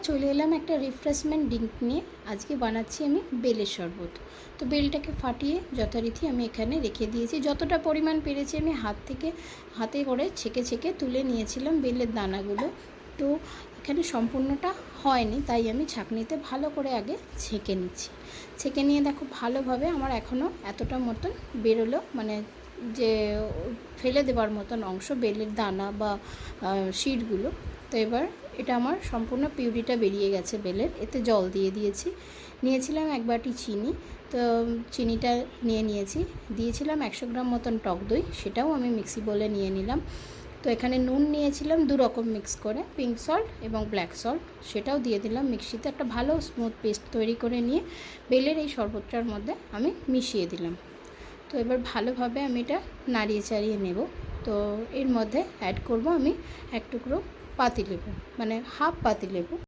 চলে এলাম একটা রিফ্রেশমেন্ট ড্রিঙ্ক নিয়ে। আজকে বানাচ্ছি আমি বেলের শরবত। তো বেলটাকে ফাটিয়ে যথারীতি আমি এখানে রেখে দিয়েছি। যতটা পরিমাণ পেরেছি আমি হাতে করে ছেঁকে ছেঁকে তুলে নিয়েছিলাম বেলের দানাগুলো। তো এখানে সম্পূর্ণটা হয়নি, তাই আমি ছাঁকনিতে ভালো করে আগে ছেঁকে নিচ্ছি। ছেঁকে নিয়ে দেখো ভালোভাবে আমার এখনও এতটা মতন বেরোলো, মানে যে ফেলে দেওয়ার মতন অংশ বেলের দানা বা শিরগুলো। তো এবার এটা আমার সম্পূর্ণ পিউরিটা বেরিয়ে গেছে বেলের। এতে জল দিয়ে নিয়েছিলাম 1 বাটি চিনি। তো চিনিটা নিয়েছি, দিয়েছিলাম 100 গ্রাম মতন টক দই, সেটাও আমি মিক্সি বলে নিয়ে নিলাম। তো এখানে নুন নিয়েছিলাম 2 রকম মিক্স করে, পিঙ্ক সল্ট এবং ব্ল্যাক সল্ট, সেটাও দিয়ে দিলাম মিক্সিতে। একটা ভালো স্মুথ পেস্ট তৈরি করে নিয়ে বেলের এই শরবতটার মধ্যে আমি মিশিয়ে দিলাম। তো এবার ভালোভাবে আমি এটা নাড়িয়ে চাড়িয়ে নেব। তো এর মধ্যে অ্যাড করব আমি 1 টুকরো পাতিলেবু, মানে হাফ পাতিলেবু।